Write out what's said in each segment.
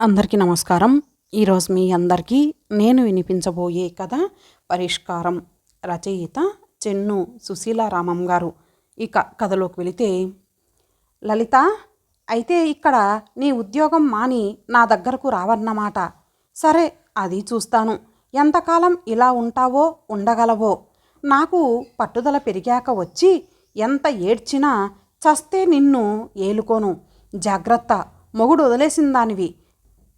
అందరికీ నమస్కారం. ఈరోజు మీ అందరికీ నేను వినిపించబోయే కథ పరిష్కారం. రచయిత చెన్ను సుశీలారామం గారు. ఇక కథలోకి వెళితే, లలిత, అయితే ఇక్కడ నీ ఉద్యోగం మాని నా దగ్గరకు రావన్నమాట. సరే, అది చూస్తాను. ఎంతకాలం ఇలా ఉంటావో ఉండగలవో. నాకు పట్టుదల పెరిగాక వచ్చి ఎంత ఏడ్చినా చస్తే నిన్ను ఏలుకోను. జాగ్రత్త, మొగుడు వదిలేసిన దానివి.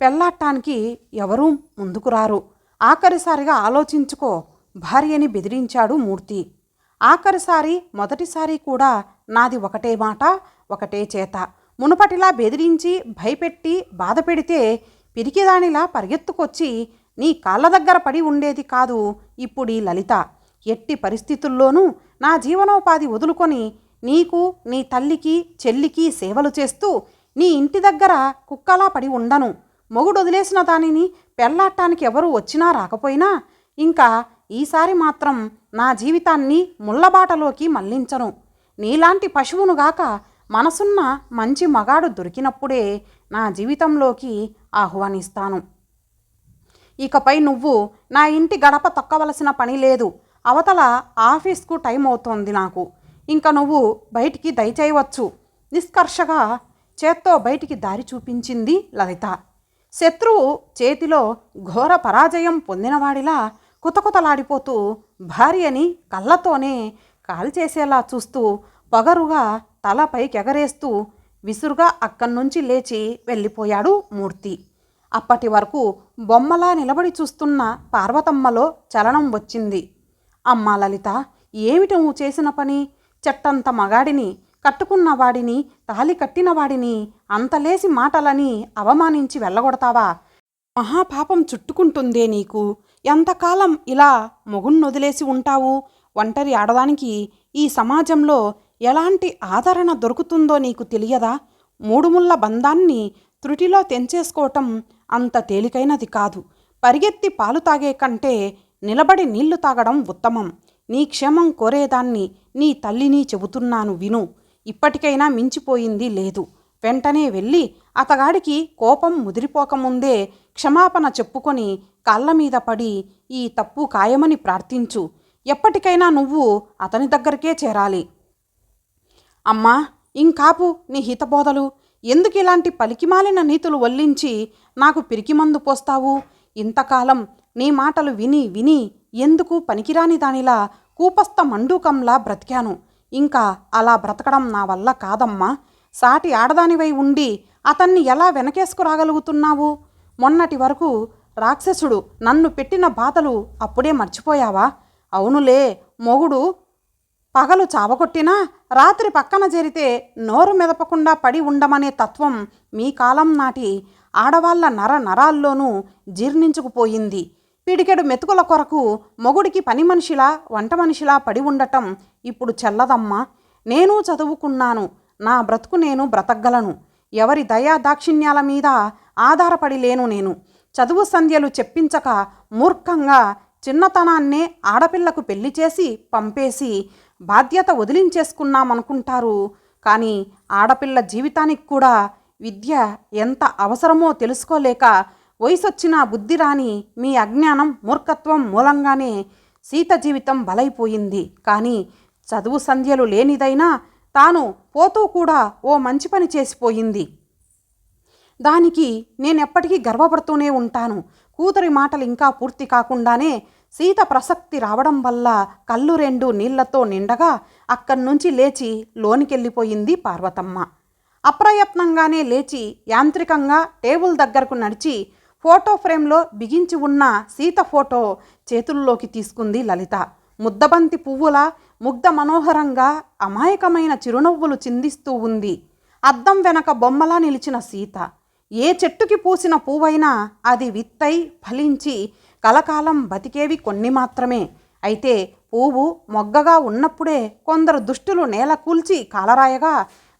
పెళ్ళాట్టానికి ఎవరూ ముందుకు రారు. ఆఖరిసారిగా ఆలోచించుకో, భార్యని బెదిరించాడు మూర్తి. ఆఖరిసారి, మొదటిసారి కూడా నాది ఒకటే మాట, ఒకటే చేత. మునుపటిలా బెదిరించి భయపెట్టి బాధ పెడితే పిరికిదానిలా పరిగెత్తుకొచ్చి నీ కాళ్ళ దగ్గర పడి ఉండేది కాదు ఇప్పుడు ఈ లలిత. ఎట్టి పరిస్థితుల్లోనూ నా జీవనోపాధి వదులుకొని నీకు, నీ తల్లికి, చెల్లికి సేవలు చేస్తూ నీ ఇంటి దగ్గర కుక్కలా పడి ఉండను. మొగుడు వదిలేసిన దానిని పెళ్ళాట్టానికి ఎవరు వచ్చినా రాకపోయినా ఇంకా ఈసారి మాత్రం నా జీవితాన్ని ముళ్ళబాటలోకి మళ్లించను. నీలాంటి పశువునుగాక మనసున్న మంచి మగాడు దొరికినప్పుడే నా జీవితంలోకి ఆహ్వానిస్తాను. ఇకపై నువ్వు నా ఇంటి గడప తొక్కవలసిన పని లేదు. అవతల ఆఫీస్కు టైం అవుతోంది నాకు. ఇంక నువ్వు బయటికి దయచేయవచ్చు. నిష్కర్షగా చేత్తో బయటికి దారి చూపించింది లలిత. శత్రువు చేతిలో ఘోర పరాజయం పొందినవాడిలా కుతకుతలాడిపోతూ భార్యని కళ్ళతోనే కాల్చేసేలా చూస్తూ పొగరుగా తల పైకెగరేస్తూ విసురుగా అక్కడి నుంచి లేచి వెళ్ళిపోయాడు మూర్తి. అప్పటి వరకు బొమ్మలా నిలబడి చూస్తున్న పార్వతమ్మలో చలనం వచ్చింది. అమ్మా లలిత, ఏమిటి నువ్వు చేసిన పని? చెట్టంత మగాడిని, కట్టుకున్నవాడిని, తాలి కట్టినవాడిని అంతలేసి మాటలని అవమానించి వెళ్ళగొడతావా? మహాపాపం చుట్టుకుంటుందే నీకు. ఎంతకాలం ఇలా మొగుణ్ణొదిలేసి ఉంటావు? ఒంటరి ఆడదానికి ఈ సమాజంలో ఎలాంటి ఆదరణ దొరుకుతుందో నీకు తెలియదా? మూడుముళ్ళ బంధాన్ని త్రుటిలో తెంచేసుకోవటం అంత తేలికైనది కాదు. పరిగెత్తి పాలు తాగే కంటే నిలబడి నీళ్లు తాగడం ఉత్తమం. నీ క్షేమం కోరేదాన్ని, నీ తల్లిని చెబుతున్నాను విను. ఇప్పటికైనా మించిపోయింది లేదు. వెంటనే వెళ్ళి అతగాడికి కోపం ముదిరిపోకముందే క్షమాపణ చెప్పుకొని కాళ్ళ మీద పడి ఈ తప్పు ఖాయమని ప్రార్థించు. ఎప్పటికైనా నువ్వు అతని దగ్గరికే చేరాలి. అమ్మా, ఇంకాపు నీ హితబోధలు. ఎందుకు ఇలాంటి పలికిమాలిన నీతులు వల్లించి నాకు పిరికిమందు పోస్తావు? ఇంతకాలం నీ మాటలు విని విని ఎందుకు పనికిరాని దానిలా కూపస్థ మండూకంలా బ్రతికాను. ఇంకా అలా బ్రతకడం నా వల్ల కాదమ్మా. సాటి ఆడదానివై ఉండి అతన్ని ఎలా వెనకేసుకురాగలుగుతున్నావు? మొన్నటి వరకు రాక్షసుడు నన్ను పెట్టిన బాధలు అప్పుడే మర్చిపోయావా? అవునులే, మొగుడు పగలు చావగొట్టినా రాత్రి పక్కన జరితే నోరు మెదపకుండా పడి ఉండమనే తత్వం మీ కాలం నాటి ఆడవాళ్ల నరాల్లోనూ జీర్ణించుకుపోయింది. పిడికెడు మెతుకుల కొరకు మొగుడికి పని మనిషిలా, వంట మనిషిలా పడి ఉండటం ఇప్పుడు చెల్లదమ్మా. నేను చదువుకున్నాను. నా బ్రతుకు నేను బ్రతకగలను. ఎవరి దయా దాక్షిణ్యాల మీద ఆధారపడి లేను నేను. చదువు సంధ్యలు చెప్పించక మూర్ఖంగా చిన్నతనాన్నే ఆడపిల్లకు పెళ్లి చేసి పంపేసి బాధ్యత వదిలించేసుకున్నామనుకుంటారు. కానీ ఆడపిల్ల జీవితానికి కూడా విద్య ఎంత అవసరమో తెలుసుకోలేక వయసొచ్చిన బుద్ధి రాని మీ అజ్ఞానం, మూర్ఖత్వం మూలంగానే సీత జీవితం బలైపోయింది. కానీ చదువు సంధ్యలు లేనిదైనా తాను పోతూ కూడా ఓ మంచి పని చేసిపోయింది. దానికి నేనెప్పటికీ గర్వపడుతూనే ఉంటాను. కూతురి మాటలు ఇంకా పూర్తి కాకుండానే సీత ప్రసక్తి రావడం వల్ల కళ్ళు రెండు నీళ్లతో నిండగా అక్కడి నుంచి లేచి లోనికెళ్ళిపోయింది పార్వతమ్మ. అప్రయత్నంగానే లేచి యాంత్రికంగా టేబుల్ దగ్గరకు నడిచి ఫోటో ఫ్రేమ్లో బిగించి ఉన్న సీత ఫోటో చేతుల్లోకి తీసుకుంది లలిత. ముద్దబంతి పువ్వులా ముగ్ధ మనోహరంగా అమాయకమైన చిరునవ్వులు చిందిస్తూ ఉంది. అద్దం వెనక బొమ్మలా నిలిచిన సీత. ఏ చెట్టుకి పూసిన పువ్వైనా అది విత్తై ఫలించి కలకాలం బతికేవి కొన్ని మాత్రమే. అయితే పువ్వు మొగ్గగా ఉన్నప్పుడే కొందరు దుష్టులు నేల కూల్చి కాలరాయగా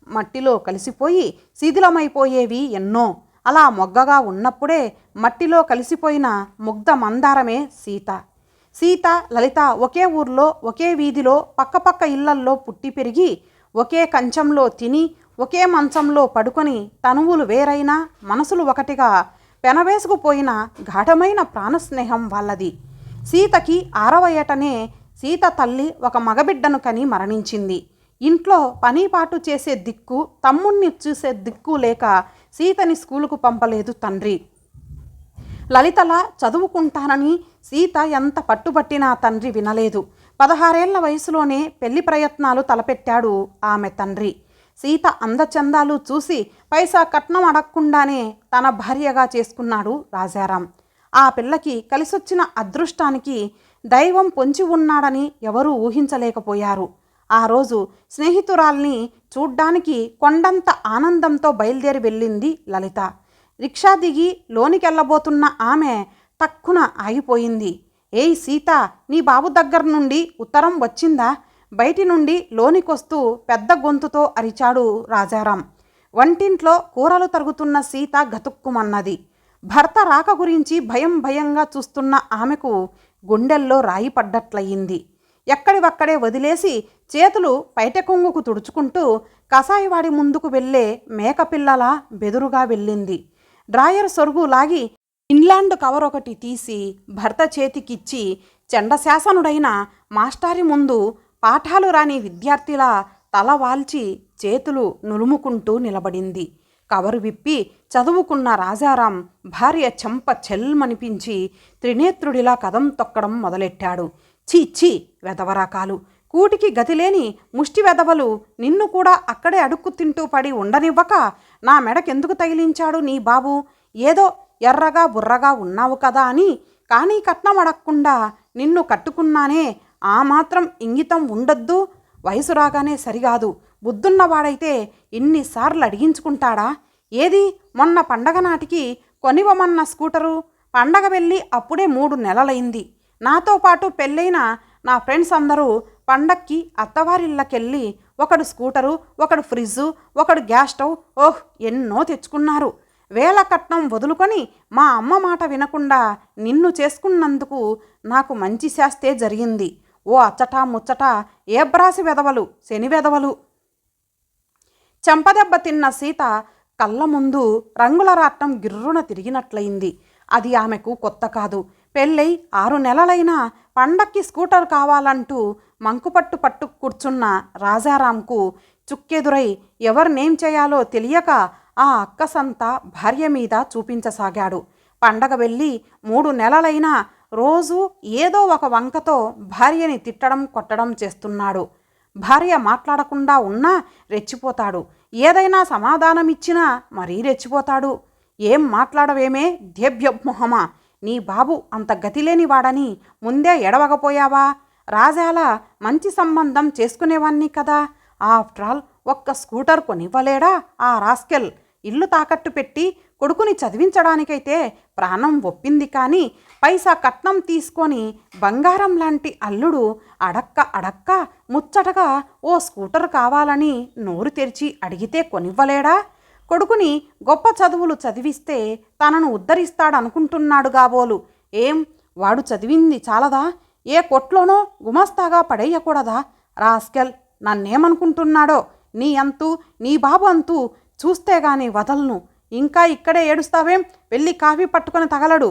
మట్టిలో కలిసిపోయి శిథిలమైపోయేవి ఎన్నో. అలా మొగ్గగా ఉన్నప్పుడే మట్టిలో కలిసిపోయిన ముగ్ధ మందారమే సీత. సీత, లలిత ఒకే ఊర్లో, ఒకే వీధిలో, పక్కపక్క ఇళ్లల్లో పుట్టి పెరిగి ఒకే కంచంలో తిని ఒకే మంచంలో పడుకొని తనువులు వేరైనా మనసులు ఒకటిగా పెనవేసుకుపోయిన గాఢమైన ప్రాణస్నేహం వాళ్ళది. సీతకి 6వ ఏటనే సీత తల్లి ఒక మగబిడ్డను కని మరణించింది. ఇంట్లో పనిపాటు చేసే దిక్కు, తమ్ముణ్ణి చూసే దిక్కు లేక సీతని స్కూలుకు పంపలేదు తండ్రి. లలితలా చదువుకుంటానని సీత ఎంత పట్టుబట్టినా తండ్రి వినలేదు. 16 ఏళ్ల వయసులోనే పెళ్లి ప్రయత్నాలు తలపెట్టాడు ఆమె తండ్రి. సీత అందచందాలు చూసి పైసా కట్నం అడగకుండానే తన భార్యగా చేసుకున్నాడు రాజారాం. ఆ పిల్లకి కలిసొచ్చిన అదృష్టానికి దైవం పొంచి ఉన్నాడని ఎవరూ ఊహించలేకపోయారు. ఆ రోజు స్నేహితురాల్ని చూడ్డానికి కొండంత ఆనందంతో బయలుదేరి వెళ్ళింది లలిత. రిక్షా దిగి లోనికెళ్ళబోతున్న ఆమె టక్కున ఆగిపోయింది. ఏయ్ సీత, నీ బాబు దగ్గర నుండి ఉత్తరం వచ్చిందా? బయటి నుండి లోనికొస్తూ పెద్ద గొంతుతో అరిచాడు రాజారాం. వంటింట్లో కూరలు తరుగుతున్న సీత గతుక్కుమన్నది. భర్త రాక గురించి భయం భయంగా చూస్తున్న ఆమెకు గుండెల్లో రాయి పడ్డట్లయింది. ఎక్కడివక్కడే వదిలేసి చేతులు పైట కొంగుకు తుడుచుకుంటూ కసాయివాడి ముందుకు వెళ్ళే మేకపిల్లలా బెదురుగా వెళ్ళింది. డ్రాయర్ సొరుగు లాగి ఇన్లాండ్ కవర్ ఒకటి తీసి భర్త చేతికిచ్చి చండశాసనుడైన మాస్టారి ముందు పాఠాలు రాని విద్యార్థిలా తల వాల్చి చేతులు నులుముకుంటూ నిలబడింది. కవరు విప్పి చదువుకున్న రాజారాం భార్య చెంప చెల్మనిపించి త్రినేత్రుడిలా కదం తొక్కడం మొదలెట్టాడు. చీ వెధవరాకాలు, కూటికి గతిలేని ముష్టి వెధవలు, నిన్ను కూడా అక్కడే అడుక్కు తింటూ పడి ఉండనివ్వక నా మెడకెందుకు తగిలించాడు నీ బాబు? ఏదో ఎర్రగా బుర్రగా ఉన్నావు కదా అని కానీ కట్నం అడగకుండా నిన్ను కట్టుకున్నానే, ఆ మాత్రం ఇంగితం ఉండొద్దు? వయసు రాగానే సరిగాదు, బుద్ధున్నవాడైతే ఇన్నిసార్లు అడిగించుకుంటాడా? ఏది మొన్న పండగ నాటికి కొనివమన్న స్కూటరు? పండగ వెళ్ళి అప్పుడే 3 నెలలైంది. నాతో పాటు పెళ్ళైన నా ఫ్రెండ్స్ అందరూ పండక్కి అత్తవారిళ్ళకెళ్ళి ఒకడు స్కూటరు, ఒకడు ఫ్రిడ్జు, ఒకడు గ్యాస్ స్టవ్, ఎన్నో తెచ్చుకున్నారు. వేల కట్నం వదులుకొని మా అమ్మ మాట వినకుండా నిన్ను చేసుకున్నందుకు నాకు మంచి శాస్తే జరిగింది. ఓ అచ్చటా ముచ్చట ఏబ్రాసి వెధవలు, శని వెధవలు. చెంపదెబ్బ తిన్న సీత కళ్ళ ముందు రంగుల రాట్నం గిర్రున తిరిగినట్లయింది. అది ఆమెకు కొత్త కాదు. పెళ్ళై 6 నెలలైనా పండక్కి స్కూటర్ కావాలంటూ మంకుపట్టు పట్టు కూర్చున్న రాజారాంకు చుక్కెదురై ఎవరినేం చేయాలో తెలియక ఆ అక్కసంతా భార్య మీద చూపించసాగాడు. పండగ వెళ్ళి 3 నెలలైనా రోజు ఏదో ఒక వంకతో భార్యని తిట్టడం కొట్టడం చేస్తున్నాడు. భార్య మాట్లాడకుండా ఉన్నా రెచ్చిపోతాడు. ఏదైనా సమాధానమిచ్చినా మరీ రెచ్చిపోతాడు. ఏం మాట్లాడవేమే దేభ్యమొహమా, నీ బాబు అంత గతిలేని వాడని ముందే ఎడవకపోయావా? రాజాల మంచి సంబంధం చేసుకునేవాణ్ణి కదా. ఆఫ్టర్ ఆల్ ఒక్క స్కూటర్ కొనివ్వలేడా ఆ రాస్కెల్? ఇల్లు తాకట్టు పెట్టి కొడుకుని చదివించడానికైతే ప్రాణం ఒప్పింది, కానీ పైసా కట్నం తీసుకొని బంగారం లాంటి అల్లుడు అడక్క ముచ్చటగా ఓ స్కూటర్ కావాలని నోరు తెరిచి అడిగితే కొనివ్వలేడా? కొడుకుని గొప్ప చదువులు చదివిస్తే తనను ఉద్ధరిస్తాడనుకుంటున్నాడు కాబోలు. ఏం వాడు చదివింది చాలదా? ఏ కొట్లోనో గుమస్తాగా పడేయకూడదా? రాస్కెల్ నన్నేమనుకుంటున్నాడో. నీ అంతు, నీ బాబు అంతు చూస్తే గాని వదలను. ఇంకా ఇక్కడే ఏడుస్తావేం? వెళ్ళి కాఫీ పట్టుకొని తగలడు.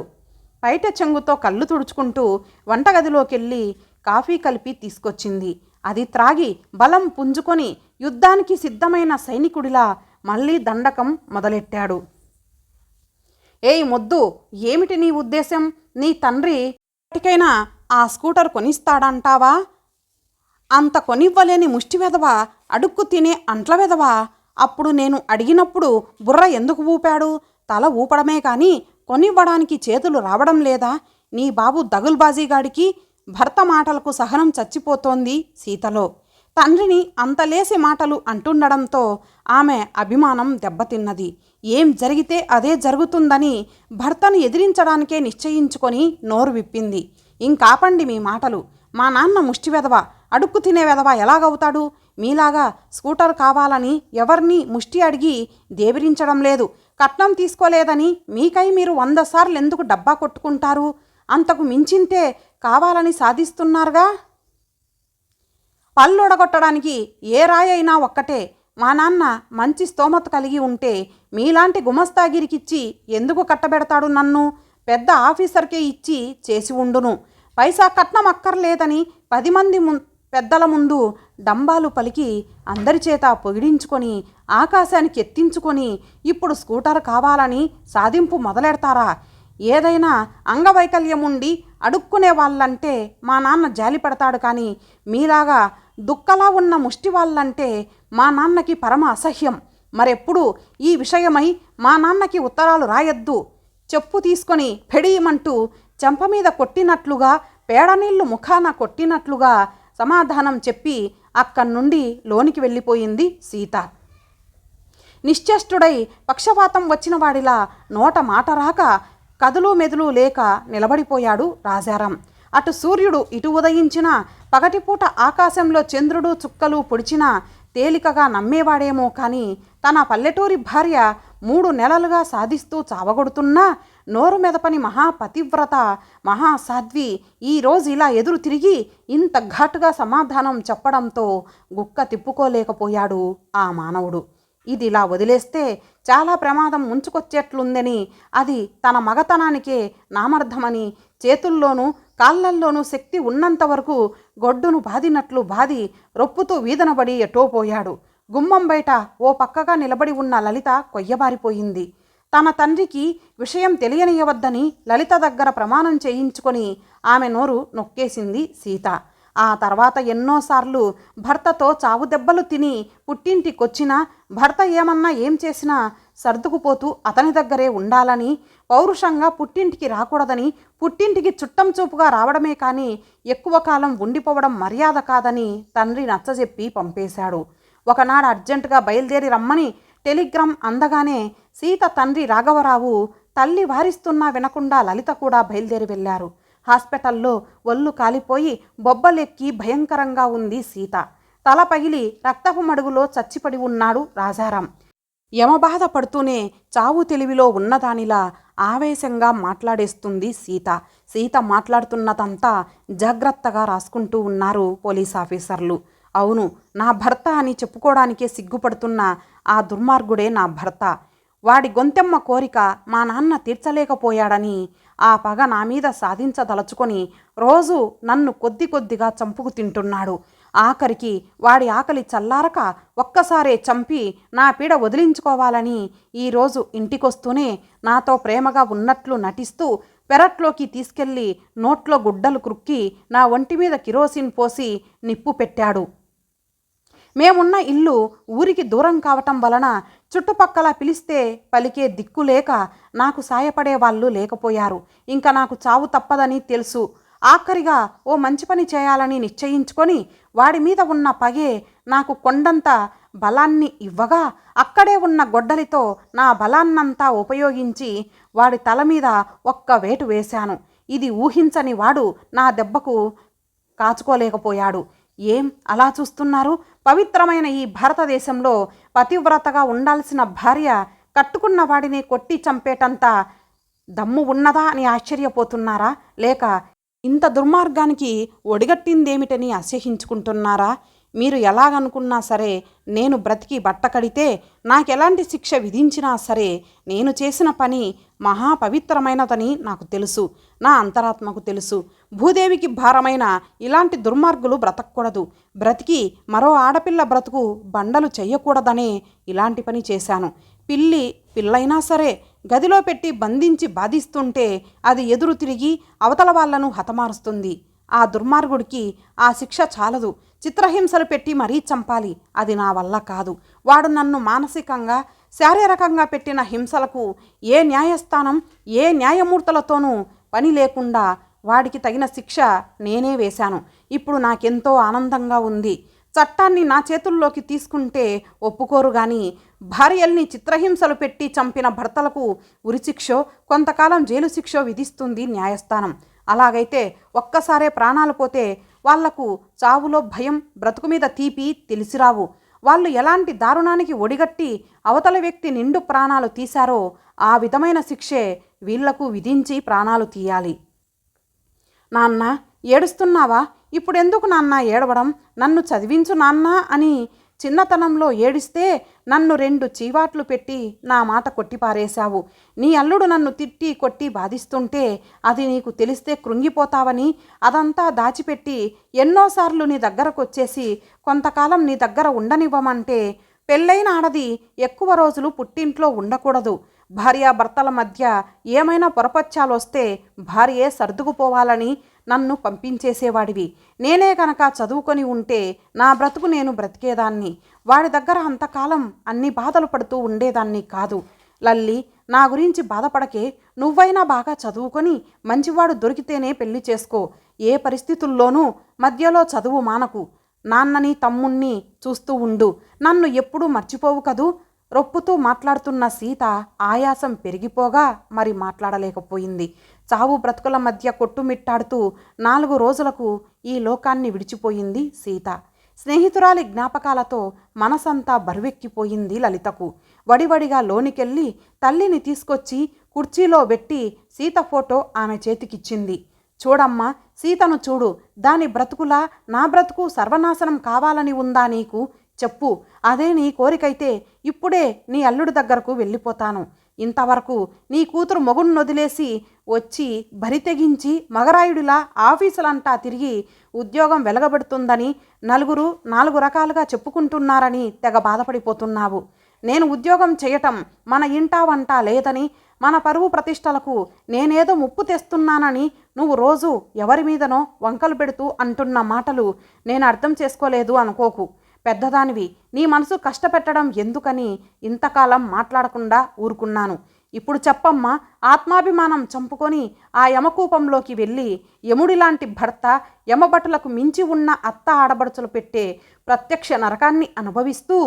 బయట చెంగుతో కళ్ళు తుడుచుకుంటూ వంటగదిలోకెళ్ళి కాఫీ కలిపి తీసుకొచ్చింది. అది త్రాగి బలం పుంజుకొని యుద్ధానికి సిద్ధమైన సైనికుడిలా మళ్ళీ దండకం మొదలెట్టాడు. ఏయ్ మొద్దు, ఏమిటి నీ ఉద్దేశం? నీ తండ్రి ఎప్పటికైనా ఆ స్కూటర్ కొనిస్తాడంటావా? అంత కొనివ్వలేని ముష్టి వెధవా, అడుక్కు తినే అంట్ల వెధవా. అప్పుడు నేను అడిగినప్పుడు బుర్ర ఎందుకు ఊపాడు? తల ఊపడమే కానీ కొనివ్వడానికి చేతులు రావడం లేదా? నీ బాబు దగుల్బాజీగాడికి భర్త మాటలకు సహనం చచ్చిపోతోంది సీతలో. తండ్రిని అంతలేసి మాటలు అంటుండడంతో ఆమె అభిమానం దెబ్బతిన్నది. ఏం జరిగితే అదే జరుగుతుందని భర్తను ఎదిరించడానికే నిశ్చయించుకొని నోరు విప్పింది. ఇంకాపండి మీ మాటలు. మా నాన్న ముష్టి వెధవ, అడుక్కు తినే వెధవ ఎలాగవుతాడు? మీలాగా స్కూటర్ కావాలని ఎవరిని ముష్టి అడిగి దేవిరించడం లేదు. కట్నం తీసుకోలేదని మీకై మీరు 100 సార్లు ఎందుకు డబ్బా కొట్టుకుంటారు? అంతకు మించింతే కావాలని సాధిస్తున్నారుగా. పళ్ళొడగొట్టడానికి ఏ రాయి అయినా ఒక్కటే. మా నాన్న మంచి స్తోమత కలిగి ఉంటే మీలాంటి గుమస్తాగిరికిచ్చి ఎందుకు కట్టబెడతాడు నన్ను? పెద్ద ఆఫీసర్కే ఇచ్చి చేసి ఉండును. పైసా కట్నం అక్కర్లేదని 10 మంది పెద్దల ముందు డంబాలు పలికి అందరి చేత పొగిడించుకొని ఆకాశానికి ఎత్తించుకొని ఇప్పుడు స్కూటర్ కావాలని సాధింపు మొదలెడతారా? ఏదైనా అంగవైకల్యం ఉండి అడుక్కునే వాళ్ళంటే మా నాన్న జాలి పడతాడు, కానీ మీలాగా దుక్కలా ఉన్న ముష్టి వాళ్ళంటే మా నాన్నకి పరమ అసహ్యం. మరెప్పుడు ఈ విషయమై మా నాన్నకి ఉత్తరాలు రాయొద్దు. చెప్పు తీసుకొని పెడీయమంటూ చెంప మీద కొట్టినట్లుగా, పేడనీళ్లు ముఖాన కొట్టినట్లుగా సమాధానం చెప్పి అక్కడి నుండి లోనికి వెళ్ళిపోయింది సీత. నిశ్చేష్టుడై పక్షవాతం వచ్చిన వాడిలా నోట మాట రాక కదులు మెదులు లేక నిలబడిపోయాడు రాజారాం. అటు సూర్యుడు ఇటు ఉదయించిన, పగటిపూట ఆకాశంలో చంద్రుడు చుక్కలు పొడిచినా తేలికగా నమ్మేవాడేమో కానీ తన పల్లెటూరి భార్య 3 నెలలుగా సాధిస్తూ చావగొడుతున్నా నోరు మెదపని మహాపతివ్రత మహాసాధ్వి ఈరోజు ఇలా ఎదురు తిరిగి ఇంత ఘాటుగా సమాధానం చెప్పడంతో గుక్క తిప్పుకోలేకపోయాడు ఆ మానవుడు. ఇదిలా వదిలేస్తే చాలా ప్రమాదం ముంచుకొచ్చేట్లుందని, అది తన మగతనానికే నామర్థమని చేతుల్లోనూ కాళ్ళల్లోనూ శక్తి ఉన్నంత వరకు గొడ్డును బాదినట్లు బాది రొప్పుతూ వీధనబడి ఎటో పోయాడు. గుమ్మం బయట ఓ పక్కగా నిలబడి ఉన్న లలిత కొయ్యబారిపోయింది. తన తండ్రికి విషయం తెలియనియవద్దని లలిత దగ్గర ప్రమాణం చేయించుకొని ఆమె నోరు నొక్కేసింది సీత. ఆ తర్వాత ఎన్నోసార్లు భర్తతో చావు దెబ్బలు తిని పుట్టింటికొచ్చినా భర్త ఏమన్నా ఏం చేసినా సర్దుకుపోతూ అతని దగ్గరే ఉండాలని, పౌరుషంగా పుట్టింటికి రాకూడదని, పుట్టింటికి చుట్టం చూపుగా రావడమే కానీ ఎక్కువ కాలం ఉండిపోవడం మర్యాద కాదని తండ్రి నచ్చజెప్పి పంపేశాడు. ఒకనాడు అర్జెంటుగా బయలుదేరి రమ్మని టెలిగ్రామ్ అందగానే సీత తండ్రి రాఘవరావు తల్లి వారిస్తున్నా వినకుండా లలిత కూడా బయలుదేరి వెళ్ళారు. హాస్పిటల్లో ఒళ్ళు కాలిపోయి బొబ్బలెక్కి భయంకరంగా ఉంది సీత. తల పగిలి రక్తపు మడుగులో చచ్చిపడి ఉన్నాడు రాజారాం. యమబాధ పడుతూనే చావు తెలివిలో ఉన్నదానిలా ఆవేశంగా మాట్లాడేస్తుంది సీత. సీత మాట్లాడుతున్నదంతా జాగ్రత్తగా రాసుకుంటూ ఉన్నారు పోలీస్ ఆఫీసర్లు. అవును, నా భర్త అని చెప్పుకోవడానికే సిగ్గుపడుతున్న ఆ దుర్మార్గుడే నా భర్త. వాడి గొంతెమ్మ కోరిక మా నాన్న తీర్చలేకపోయాడని ఆ పగ నా మీద సాధించదలుచుకొని రోజు నన్ను కొద్ది కొద్దిగా చంపుకు తింటున్నాడు. ఆఖరికి వాడి ఆకలి చల్లారక ఒక్కసారే చంపి నా పీడ వదిలించుకోవాలని ఈరోజు ఇంటికొస్తూనే నాతో ప్రేమగా ఉన్నట్లు నటిస్తూ పెరట్లోకి తీసుకెళ్ళి నోట్లో గుడ్డలు క్రుక్కి నా ఒంటి మీద కిరోసిన్ పోసి నిప్పు పెట్టాడు. మేమున్న ఇల్లు ఊరికి దూరం కావటం వలన చుట్టుపక్కల పిలిస్తే పలికే దిక్కులేక నాకు సాయపడే వాళ్ళు లేకపోయారు. ఇంకా నాకు చావు తప్పదని తెలుసు. ఆఖరిగా ఓ మంచి పని చేయాలని నిశ్చయించుకొని వాడి మీద ఉన్న పగే నాకు కొండంత బలాన్ని ఇవ్వగా అక్కడే ఉన్న గొడ్డలితో నా బలాన్నంతా ఉపయోగించి వాడి తల మీద ఒక్క వేటు వేశాను. ఇది ఊహించని వాడు నా దెబ్బకు కాచుకోలేకపోయాడు. ఏం అలా చూస్తున్నారు? పవిత్రమైన ఈ భారతదేశంలో పతివ్రతగా ఉండాల్సిన భార్య కట్టుకున్న వాడిని కొట్టి చంపేటంత దమ్ము ఉన్నదా అని ఆశ్చర్యపోతున్నారా? లేక ఇంత దుర్మార్గానికి ఒడిగట్టిందేమిటని అసహ్యించుకుంటున్నారా? మీరు ఎలాగనుకున్నా సరే నేను బ్రతికి బట్ట కడితే నాకెలాంటి శిక్ష విధించినా సరే నేను చేసిన పని మహాపవిత్రమైనదని నాకు తెలుసు. నా అంతరాత్మకు తెలుసు. భూదేవికి భారమైన ఇలాంటి దుర్మార్గులు బ్రతకూడదు. బ్రతికి మరో ఆడపిల్ల బ్రతుకు బండలు చెయ్యకూడదనే ఇలాంటి పని చేశాను. పిల్లైనా సరే గదిలో పెట్టి బంధించి బాధిస్తుంటే అది ఎదురు తిరిగి అవతల వాళ్లను హతమారుస్తుంది. ఆ దుర్మార్గుడికి ఆ శిక్ష చాలదు, చిత్రహింసలు పెట్టి మరీ చంపాలి. అది నా వల్ల కాదు. వాడు నన్ను మానసికంగా శారీరకంగా పెట్టిన హింసలకు ఏ న్యాయస్థానం ఏ న్యాయమూర్తులతోనూ పని లేకుండా వాడికి తగిన శిక్ష నేనే వేశాను. ఇప్పుడు నాకెంతో ఆనందంగా ఉంది. చట్టాన్ని నా చేతుల్లోకి తీసుకుంటే ఒప్పుకోరు కానీ భార్యల్ని చిత్రహింసలు పెట్టి చంపిన భర్తలకు ఉరిశిక్షో కొంతకాలం జైలు శిక్షో విధిస్తుంది న్యాయస్థానం. అలాగైతే ఒక్కసారే ప్రాణాలు పోతే వాళ్లకు చావులో భయం, బ్రతుకు మీద తీపి తెలిసిరావు. వాళ్ళు ఎలాంటి దారుణానికి ఒడిగట్టి అవతల వ్యక్తి నిండు ప్రాణాలు తీశారో ఆ విధమైన శిక్షే వీళ్లకు విధించి ప్రాణాలు తీయాలి. నాన్న, ఏడుస్తున్నావా? ఇప్పుడెందుకు నాన్న ఏడవడం? నన్ను చదివించు నాన్న అని చిన్నతనంలో ఏడిస్తే నన్ను 2 చీవాట్లు పెట్టి నా మాట కొట్టిపారేశావు. నీ అల్లుడు నన్ను తిట్టి కొట్టి బాధిస్తుంటే అది నీకు తెలిస్తే కృంగిపోతావని అదంతా దాచిపెట్టి ఎన్నోసార్లు నీ దగ్గరకొచ్చేసి కొంతకాలం నీ దగ్గర ఉండనివ్వమంటే, పెళ్ళైన ఆడది ఎక్కువ రోజులు పుట్టింట్లో ఉండకూడదు. భార్యాభర్తల మధ్య ఏమైనా పొరపచ్చాలొస్తే భార్యే సర్దుకుపోవాలని నన్ను పంపించేసేవాడివి. నేనే కనుక చదువుకొని ఉంటే నా బ్రతుకు నేను బ్రతికేదాన్ని. వాడి దగ్గర అంతకాలం అన్ని బాధలు పడుతూ ఉండేదాన్ని కాదు. లల్లి, నా గురించి బాధపడకే. నువ్వైనా బాగా చదువుకొని మంచివాడు దొరికితేనే పెళ్లి చేసుకో. ఏ పరిస్థితుల్లోనూ మధ్యలో చదువు మానకు. నాన్నని తమ్ముణ్ణి చూస్తూ ఉండు. నన్ను ఎప్పుడూ మర్చిపోవు కదూ. రొప్పుతూ మాట్లాడుతున్న సీత ఆయాసం పెరిగిపోగా మరి మాట్లాడలేకపోయింది. చావు బ్రతుకుల మధ్య కొట్టుమిట్టాడుతూ 4 రోజులకు ఈ లోకాన్ని విడిచిపోయింది సీత. స్నేహితురాలి జ్ఞాపకాలతో మనసంతా బరువెక్కిపోయింది లలితకు. వడివడిగా లోనికెళ్ళి తల్లిని తీసుకొచ్చి కుర్చీలో పెట్టి సీత ఫోటో ఆమె చేతికిచ్చింది. చూడమ్మా, సీతను చూడు. దాని బ్రతుకులా నా బ్రతుకు సర్వనాశనం కావాలని ఉందా నీకు? చెప్పు. అదే నీ కోరికైతే ఇప్పుడే నీ అల్లుడి దగ్గరకు వెళ్ళిపోతాను. ఇంతవరకు నీ కూతురు మొగుణ్ణి వదిలేసి వచ్చి బరితెగించి మగరాయుడిలా ఆఫీసులంటా తిరిగి ఉద్యోగం వెలగబెడుతుందని నలుగురు 4 రకాలుగా చెప్పుకుంటున్నారని తెగ బాధపడిపోతున్నావు. నేను ఉద్యోగం చేయటం మన ఇంటా వంట లేదని, మన పరువు ప్రతిష్టలకు నేనేదో ముప్పు తెస్తున్నానని నువ్వు రోజు ఎవరి మీదనో వంకలు పెడుతూ అంటున్న మాటలు నేను అర్థం చేసుకోలేదు అనుకోకు. పెద్దదానివి, నీ మనసు కష్టపెట్టడం ఎందుకని ఇంతకాలం మాట్లాడకుండా ఊరుకున్నాను. ఇప్పుడు చెప్పమ్మా, ఆత్మాభిమానం చంపుకొని ఆ యమకూపంలోకి వెళ్ళి యముడిలాంటి భర్త, యమభటులకు మించి ఉన్న అత్త ఆడబడుచులు పెట్టే ప్రత్యక్ష నరకాన్ని అనుభవిస్తూ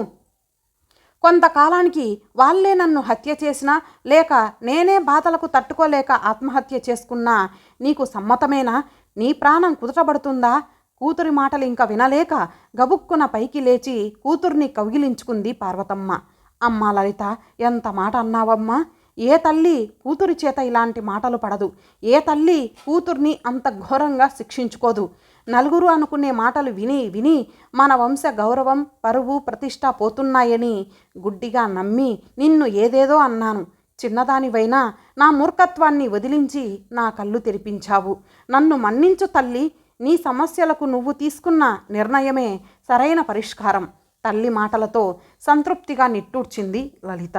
కొంతకాలానికి వాళ్ళే నన్ను హత్య చేసినా, లేక నేనే బాధలకు తట్టుకోలేక ఆత్మహత్య చేసుకున్నా నీకు సమ్మతమేనా? నీ ప్రాణం కుదుటబడుతుందా? కూతురి మాటలు ఇంక వినలేక గబుక్కున పైకి లేచి కూతుర్ని కౌగిలించుకుంది పార్వతమ్మ. అమ్మా లలిత, ఎంత మాట అన్నావమ్మా! ఏ తల్లి కూతురి చేత ఇలాంటి మాటలు పడదు. ఏ తల్లి కూతుర్ని అంత ఘోరంగా శిక్షించుకోదు. నలుగురు అనుకునే మాటలు విని విని మన వంశ గౌరవం, పరువు, ప్రతిష్ట పోతున్నాయని గుడ్డిగా నమ్మి నిన్ను ఏదేదో అన్నాను. చిన్నదానివైనా నా మూర్ఖత్వాన్ని వదిలించి నా కళ్ళు తెరిపించావు. నన్ను మన్నించు తల్లి. నీ సమస్యలకు నువ్వు తీసుకున్న నిర్ణయమే సరైన పరిష్కారం. తల్లి మాటలతో సంతృప్తిగా నిట్టూర్చింది లలిత.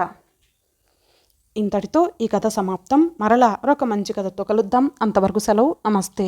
ఇంతటితో ఈ కథ సమాప్తం. మరలా మరొక మంచి కథతో కలుద్దాం. అంతవరకు సెలవు. నమస్తే.